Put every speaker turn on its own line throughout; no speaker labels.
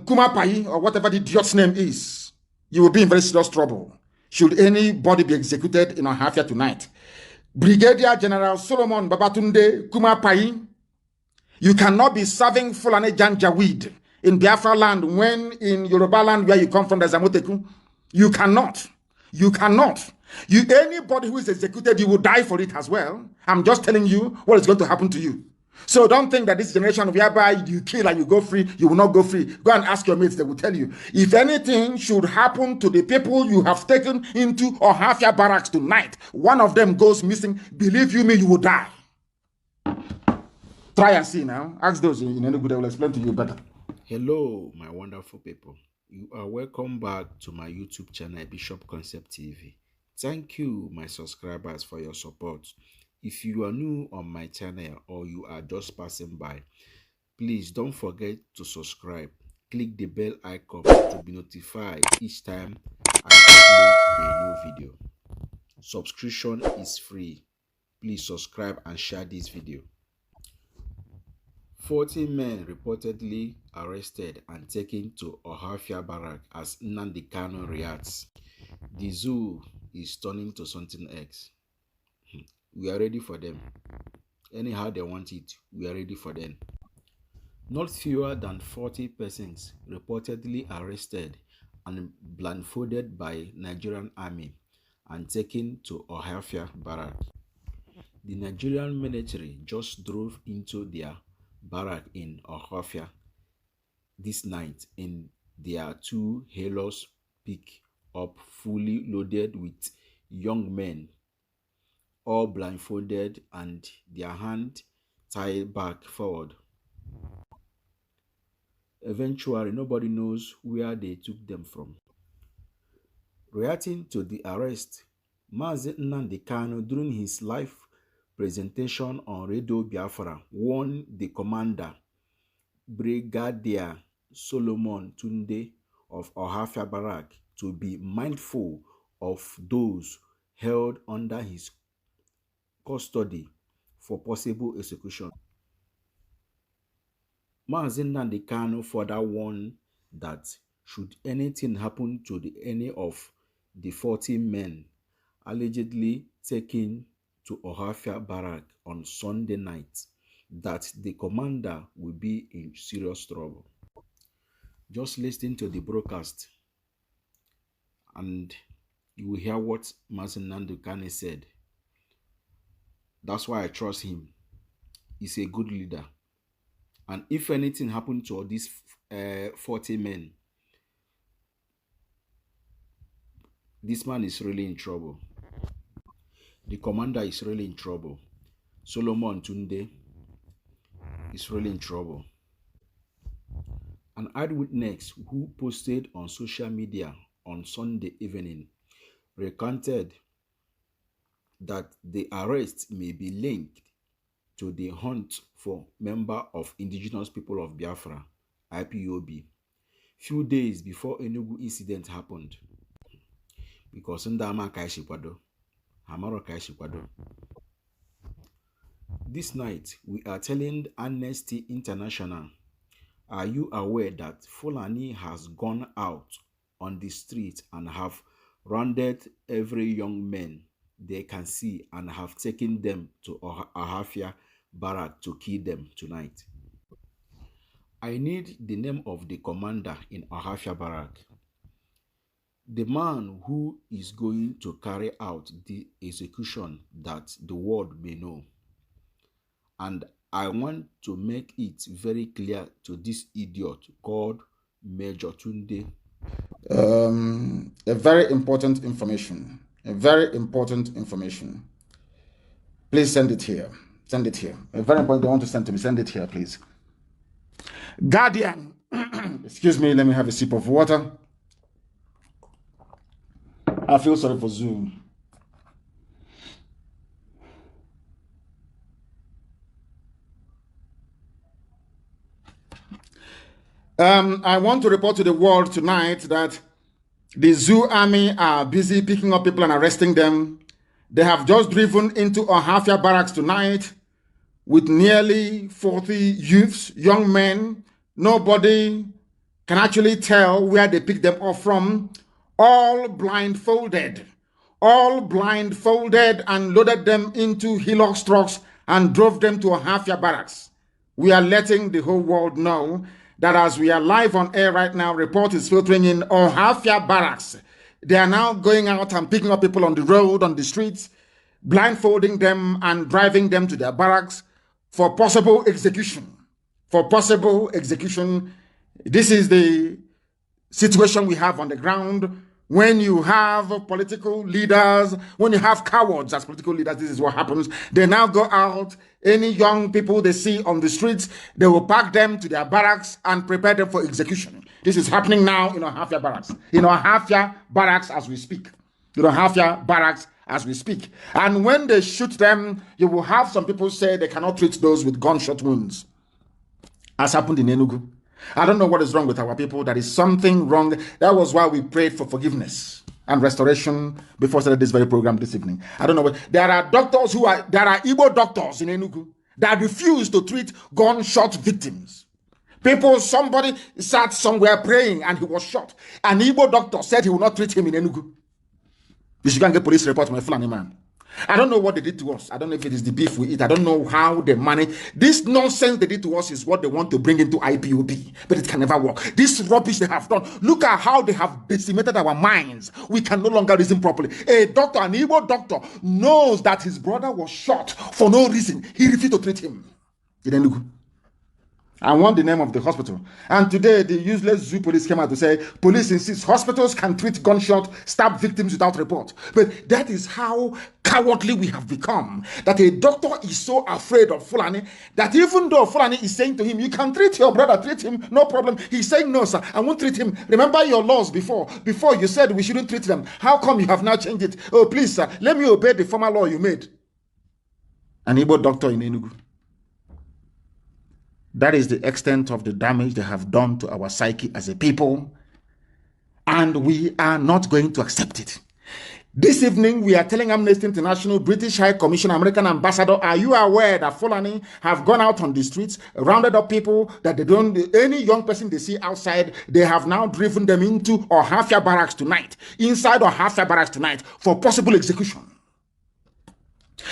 Kumapai, or whatever the idiot's name is, you will be in very serious trouble. Should anybody be executed in Ohafia tonight? Brigadier General Solomon Babatunde Kumapai, you cannot be serving Fulani Janjaweed in Biafra land when in Yoruba land where you come from, there's a Moteku. You cannot. You cannot. Anybody who is executed, you will die for it as well. I'm just telling you what is going to happen to you. So don't think that this generation whereby you kill and you go free, you will not go free. Go and ask your mates, they will tell you. If anything should happen to the people you have taken into Ohafia Barracks tonight, one of them goes missing, believe you me, you will die. Try and see now. Ask those in any good, they will explain to you better.
Hello, my wonderful people. You are welcome back to my YouTube channel, Bishopconcept TV. Thank you, my subscribers, for your support. If you are new on my channel or you are just passing by, please don't forget to subscribe. Click the bell icon to be notified each time I upload a new video. Subscription is free. Please subscribe and share this video. 40 men reportedly arrested and taken to Ohafia Barrack as Nnamdi Kanu reacts. The zoo is turning to something else. We are ready for them. Anyhow they want it, we are ready for them. Not fewer than 40 persons reportedly arrested and blindfolded by Nigerian army and taken to Ohafia Barrack. The Nigerian military just drove into their barrack in Ohafia this night in their two Halos pick-up fully loaded with young men, all blindfolded and their hand tied back forward. Eventually, nobody knows where they took them from. Reacting to the arrest, Mazi Nnamdi Kanu, during his live presentation on Radio Biafra, warned the commander, Brigadier Solomon Tunde of Ohafia Barrack, to be mindful of those held under his custody for possible execution. Mazi Nnamdi Kanu further warned that should anything happen to any of the 40 men allegedly taken to Ohafia Barrack on Sunday night, that the commander will be in serious trouble. Just listen to the broadcast and you will hear what Mazi Nnamdi Kanu said. That's why I trust him. He's a good leader. And if anything happened to all these 40 men, this man is really in trouble. The commander is really in trouble. Solomon Tunde is really in trouble. An eyewitness who posted on social media on Sunday evening recounted that the arrest may be linked to the hunt for member of Indigenous People of Biafra, IPOB, few days before Enugu incident happened. Because this night, we are telling Amnesty International, are you aware that Fulani has gone out on the street and have rounded every young man they can see and have taken them to Ohafia Barrack to kill them tonight? I need the name of the commander in Ohafia Barrack, the man who is going to carry out the execution, that the world may know. And I want to make it very clear to this idiot called Major Tunde.
A very important information. A very important information. Please send it here. Send it here. A very important, they want to send to me. Send it here, please. Guardian. Excuse me, let me have a sip of water. I feel sorry for Zoom. I want to report to the world tonight that the Zoo army are busy picking up people and arresting them. They have just driven into Ohafia Barracks tonight with nearly 40 youths, young men. Nobody can actually tell where they picked them up from, all blindfolded and loaded them into Hilux trucks and drove them to Ohafia Barracks. We are letting the whole world know that as we are live on air right now, report is filtering in Ohafia Barracks. They are now going out and picking up people on the road, on the streets, blindfolding them and driving them to their barracks for possible execution. This is the situation we have on the ground. When you have political leaders, when you have cowards as political leaders, this is what happens. They now go out, any young people they see on the streets, they will pack them to their barracks and prepare them for execution. This is happening now in Ohafia Barracks. In Ohafia Barracks as we speak. In Ohafia Barracks as we speak. And when they shoot them, you will have some people say they cannot treat those with gunshot wounds, as happened in Enugu. I don't know what is wrong with our people. There is something wrong. That was why we prayed for forgiveness and restoration before starting this very program this evening. I don't know what. There are Igbo doctors in Enugu that refuse to treat gunshot victims. Somebody sat somewhere praying and he was shot. An Igbo doctor said he will not treat him in Enugu. You should go and get police report on a Fulani man. I don't know what they did to us. I don't know if it is the beef we eat. I don't know how they manage. This nonsense they did to us is what they want to bring into IPOB. But it can never work. This rubbish they have done. Look at how they have decimated our minds. We can no longer reason properly. A doctor, an Igbo doctor, knows that his brother was shot for no reason. He refused to treat him. In Enugu. I want the name of the hospital. And today, the useless zoo police came out to say, police insists hospitals can treat gunshot, stab victims without report. But that is how cowardly we have become. That a doctor is so afraid of Fulani, that even though Fulani is saying to him, you can treat your brother, treat him, no problem. He's saying, no, sir, I won't treat him. Remember your laws before. Before you said we shouldn't treat them. How come you have now changed it? Oh, please, sir, let me obey the former law you made. An Igbo doctor in Enugu. That is the extent of the damage they have done to our psyche as a people. And we are not going to accept it. This evening, we are telling Amnesty International, British High Commissioner, American Ambassador, are you aware that Fulani have gone out on the streets, rounded up people that they don't, any young person they see outside, they have now driven them into Ohafia Barracks tonight, inside Ohafia Barracks tonight, for possible execution.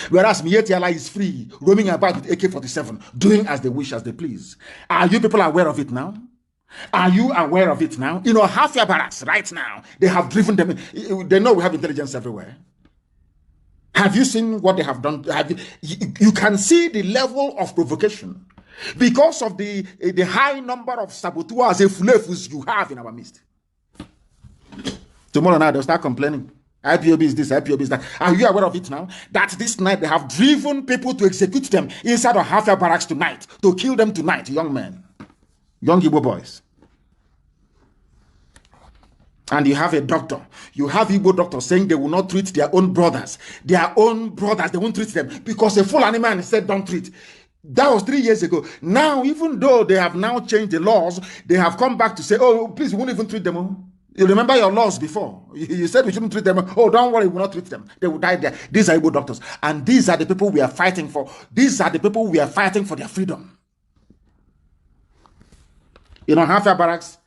Whereas Mietiala is free, roaming about with AK-47, doing as they wish, as they please. Are you people aware of it now? Are you aware of it now? You know, Ohafia Barracks right now, they have driven them. They know we have intelligence everywhere. Have you seen what they have done? You can see the level of provocation because of the high number of saboteurs and fulefus you have in our midst. Tomorrow night, they'll start complaining. IPOB is this, IPOB is that. Are you aware of it now? That this night they have driven people to execute them inside of Ohafia Barracks tonight, to kill them tonight, young men, young Igbo boys. And you have a doctor, you have Igbo doctors saying they will not treat their own brothers, they won't treat them because a Fulani man said don't treat. That was 3 years ago. Now, even though they have now changed the laws, they have come back to say, oh, please, we won't even treat them. You remember your laws before. You said we shouldn't treat them. Oh, don't worry, we will not treat them. They will die there. These are Igbo doctors. And these are the people we are fighting for. These are the people we are fighting for their freedom. In Ohafia Barracks,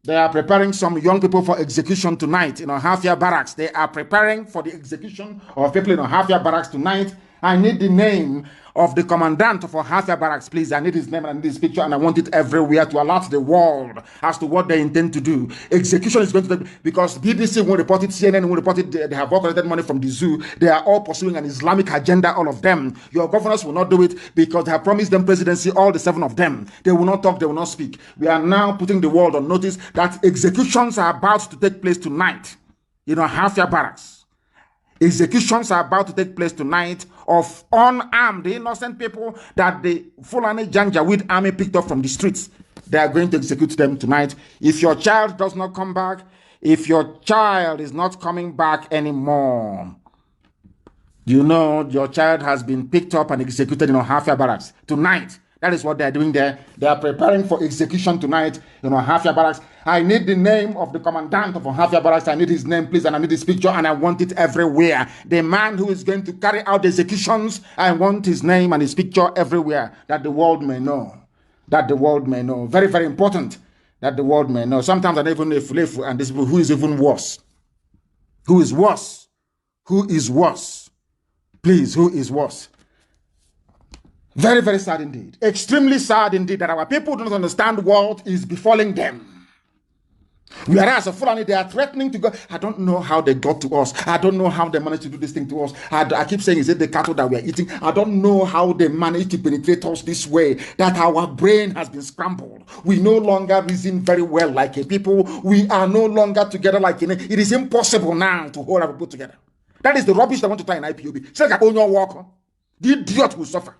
they are preparing some young people for execution tonight. In Ohafia Barracks, they are preparing for the execution of people in Ohafia Barracks tonight. I need the name of the commandant of Ohafia Barracks, please. I need his name and I need his picture, and I want it everywhere to alert the world as to what they intend to do. Execution is going to take, because BBC won't report it, CNN won't report it, they have all collected money from the zoo. They are all pursuing an Islamic agenda, all of them. Your governors will not do it because they have promised them presidency, all the 7 of them. They will not talk, they will not speak. We are now putting the world on notice that executions are about to take place tonight in Ohafia Barracks. Executions are about to take place tonight of unarmed, innocent people that the Fulani Janjaweed army picked up from the streets. They are going to execute them tonight. If your child does not come back, if your child is not coming back anymore, you know your child has been picked up and executed in Ohafia Barracks tonight. That is what they are doing there. They are preparing for execution tonight in Ohafia Barracks. I need the name of the commandant of Ohafia Barracks. I need his name, please, and I need his picture, and I want it everywhere. The man who is going to carry out the executions, I want his name and his picture everywhere, that the world may know. That the world may know. Very, very important that the world may know. Sometimes I don't even know if and these people who is even worse. Who is worse? Who is worse? Please, who is worse? Very, very sad indeed. Extremely sad indeed that our people do not understand what is befalling them. Whereas of Fulani, they are threatening to go. I don't know how they got to us. I don't know how they managed to do this thing to us. I keep saying, is it the cattle that we are eating? I don't know how they managed to penetrate us this way, that our brain has been scrambled. We no longer reason very well like a people. We are no longer together like a nation. It is impossible now to hold our people together. That is the rubbish they want to try in IPOB. It's like a Onyo Walker. The idiot will suffer.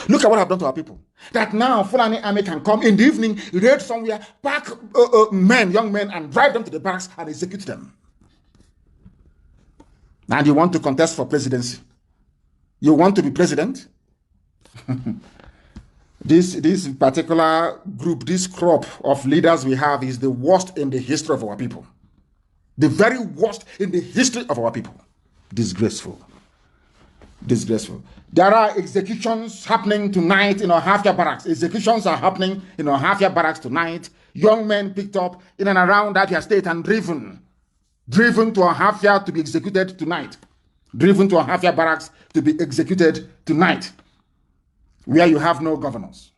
Look at what I've done to our people. That now Fulani army can come in the evening, raid somewhere, pack young men, and drive them to the barracks and execute them. And you want to contest for presidency? You want to be president? This particular group, this crop of leaders we have is the worst in the history of our people. The very worst in the history of our people. Disgraceful. Disgraceful. There are executions happening tonight in Ohafia Barracks. Executions are happening in Ohafia Barracks tonight. Young men picked up in and around Abia State and driven to Ohafia to be executed tonight. Driven to Ohafia Barracks to be executed tonight, where you have no governors.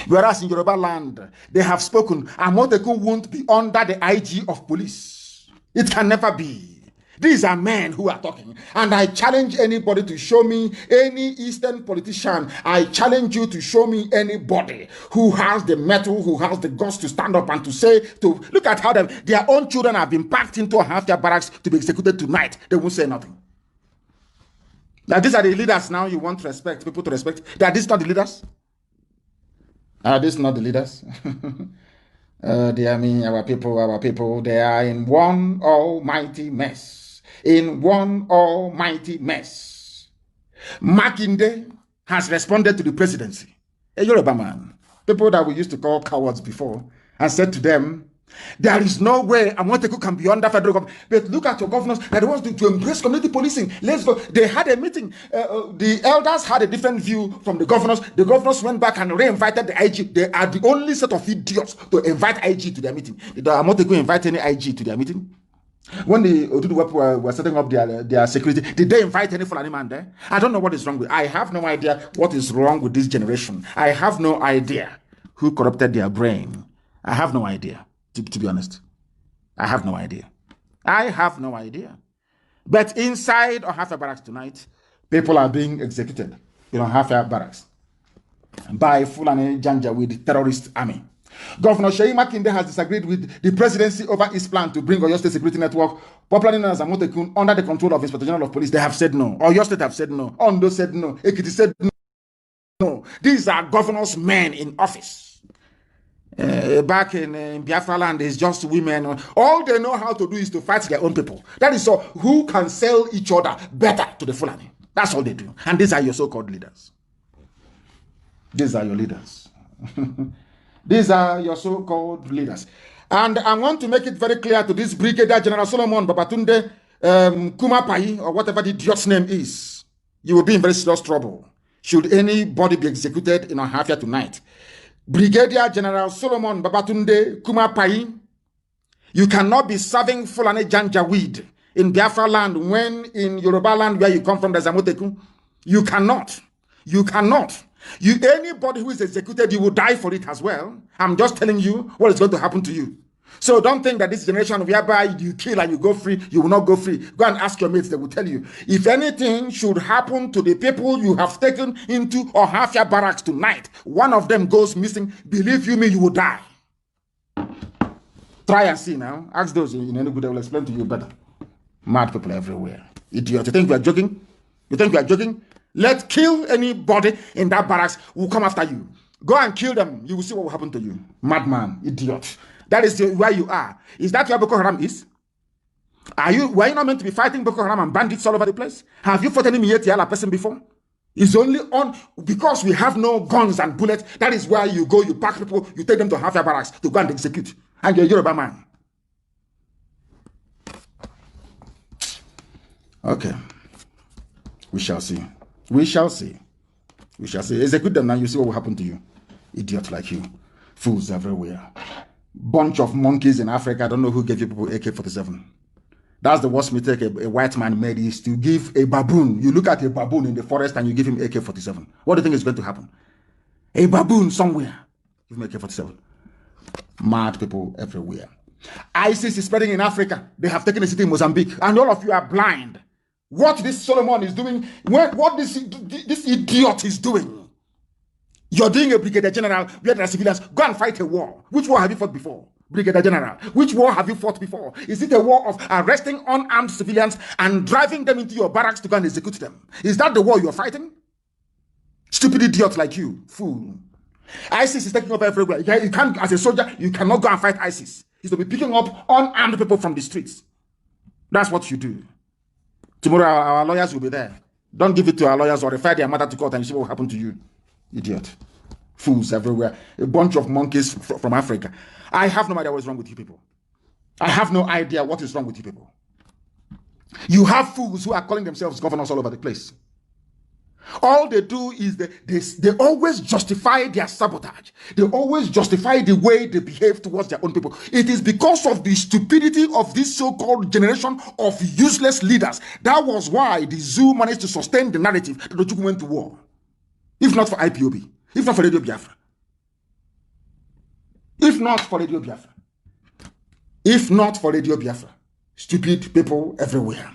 Whereas in Yoruba land, they have spoken, Amoteku won't be under the IG of police. It can never be. These are men who are talking. And I challenge anybody to show me any Eastern politician. I challenge you to show me anybody who has the mettle, who has the guts to stand up and to say, to look at how their own children have been packed into Ohafia Barracks to be executed tonight. They won't say nothing. Now, these are the leaders now you want to respect, people to respect. That these not the leaders? Are these not the leaders? Dear me, our people, they are in one almighty mess. In one almighty mess. Makinde has responded to the presidency. A Yoruba man, people that we used to call cowards before, and said to them, there is no way Amoteku can be under federal government. But look at your governors that wants to embrace community policing. Let's go. They had a meeting. The elders had a different view from the governors. The governors went back and re-invited the IG. They are the only set of idiots to invite IG to their meeting. Did Amoteku invite any IG to their meeting? When the Odudu were setting up their security, did they invite any Fulani man there? I don't know what is wrong with. I have no idea what is wrong with this generation. I have no idea who corrupted their brain. I have no idea, to be honest. I have no idea. I have no idea. But inside Ohafia Barracks tonight, people are being executed in Ohafia Barracks by Fulani Janjaweed terrorist army. Governor Sheyi Makinde has disagreed with the presidency over his plan to bring Oyo State Security Network, popularly known as Amotekun, under the control of Inspector General of Police. They have said no. Oyo State have said no. Ondo said no. Ekiti said no. These are governors' men in office. Back in Biafra land, it's just women. All they know how to do is to fight their own people. That is all. Who can sell each other better to the Fulani? That's all they do. And these are your so-called leaders. These are your leaders. These are your so-called leaders. And I want to make it very clear to this Brigadier General Solomon Babatunde Kumapai, or whatever the idiot's name is, you will be in very serious trouble should anybody be executed in Ohafia tonight. Brigadier General Solomon Babatunde Kumapai, you cannot be serving Fulani Janjaweed in Biafra land when in Yoruba land where you come from, there's Amoteku. You cannot. You cannot. Anybody who is executed, you will die for it as well. I'm just telling you what is going to happen to you. So don't think that this generation whereby you kill and you go free, you will not go free. Go and ask your mates, they will tell you. If anything should happen to the people you have taken into Ohafia Barracks tonight, one of them goes missing, believe you me, you will die. Try and see now. Ask those in any good, they will explain to you better. Mad people everywhere. Idiot. You think we are joking? You think we are joking? Let's kill anybody in that barracks who will come after you. Go and kill them. You will see what will happen to you. Madman, idiot. That is where you are. Is that where Boko Haram is? Were you not meant to be fighting Boko Haram and bandits all over the place? Have you fought any Mietiala person before? It's only on because we have no guns and bullets. That is where you go, you pack people, you take them to Ohafia Barracks to go and execute. And you're a Yoruba man. Okay. We shall see. We shall see. We shall see. Execute them now, you see what will happen to you. Idiot like you. Fools everywhere. Bunch of monkeys in Africa. I don't know who gave you people AK-47. That's the worst mistake a white man made, is to give a baboon. You look at a baboon in the forest and you give him AK-47. What do you think is going to happen? A baboon somewhere. Give him AK-47. Mad people everywhere. ISIS is spreading in Africa. They have taken a city in Mozambique. And all of you are blind. What this Solomon is doing, what this idiot is doing. You're doing a brigadier general where there are civilians. Go and fight a war. Which war have you fought before? Brigadier general. Which war have you fought before? Is it a war of arresting unarmed civilians and driving them into your barracks to go and execute them? Is that the war you're fighting? Stupid idiot like you, fool. ISIS is taking up everywhere. You can't, as a soldier, you cannot go and fight ISIS. It's to be picking up unarmed people from the streets. That's what you do. Tomorrow our lawyers will be there. Don't give it to our lawyers or refer their mother to court and see what will happen to you. Idiot. Fools everywhere. A bunch of monkeys from Africa. I have no idea what is wrong with you people. I have no idea what is wrong with you people. You have fools who are calling themselves governors all over the place. All they do is they always justify their sabotage. They always justify the way they behave towards their own people. It is because of the stupidity of this so-called generation of useless leaders. That was why the zoo managed to sustain the narrative that the Ojukwu went to war. If not for IPOB. If not for Radio Biafra. If not for Radio Biafra. If not for Radio Biafra. Stupid people everywhere.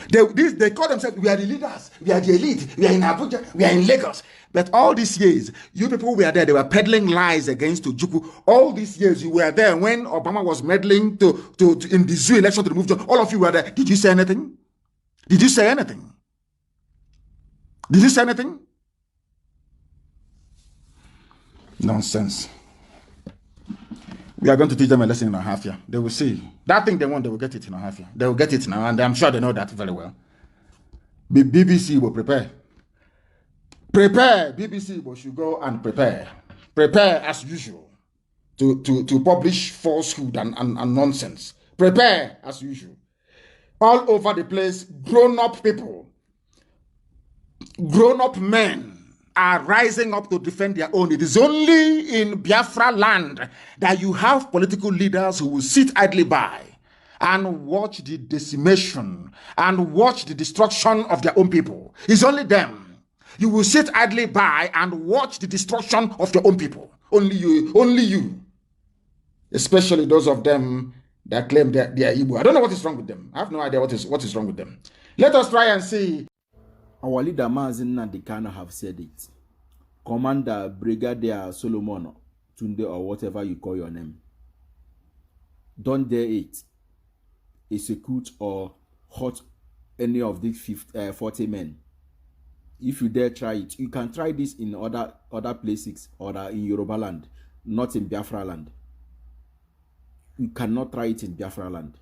They call themselves, we are the leaders, we are the elite, we are in Abuja, we are in Lagos. But all these years, you people were there, they were peddling lies against Ojukwu. All these years, you were there when Obama was meddling in the zoo election to remove John. All of you were there. Did you say anything? Did you say anything? Did you say anything? Nonsense. We are going to teach them a lesson in Ohafia. They will see. That thing they want, they will get it in Ohafia. They will get it now, and I'm sure they know that very well. BBC will prepare. Prepare. BBC will should go and prepare. Prepare as usual to publish falsehood and nonsense. Prepare as usual. All over the place, grown-up people, grown-up men are rising up to defend their own. It is only in Biafra land that you have political leaders who will sit idly by and watch the decimation and watch the destruction of their own people. It's only them. You will sit idly by and watch the destruction of your own people. Only you. Only you. Especially those of them that claim that they are Igbo. I don't know what is wrong with them. I have no idea what is wrong with them. Let us try and see.
Our leader Mazi Nnamdi Kanu have said it. Commander Brigadier Solomon Tunde, or whatever you call your name, don't dare it, execute or hurt any of these 40 men. If you dare try it, you can try this in other places or in Yoruba land, not in Biafra land. You cannot try it in Biafra land.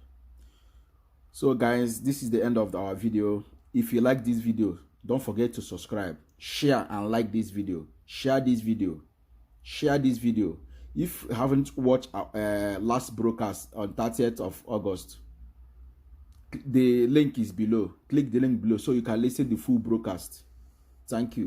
So guys, this is the end of our video. If you like this video, don't forget to subscribe, share and like this video. Share this video. Share this video. If you haven't watched our last broadcast on 30th of August, the link is below. Click the link below so you can listen to the full broadcast. Thank you.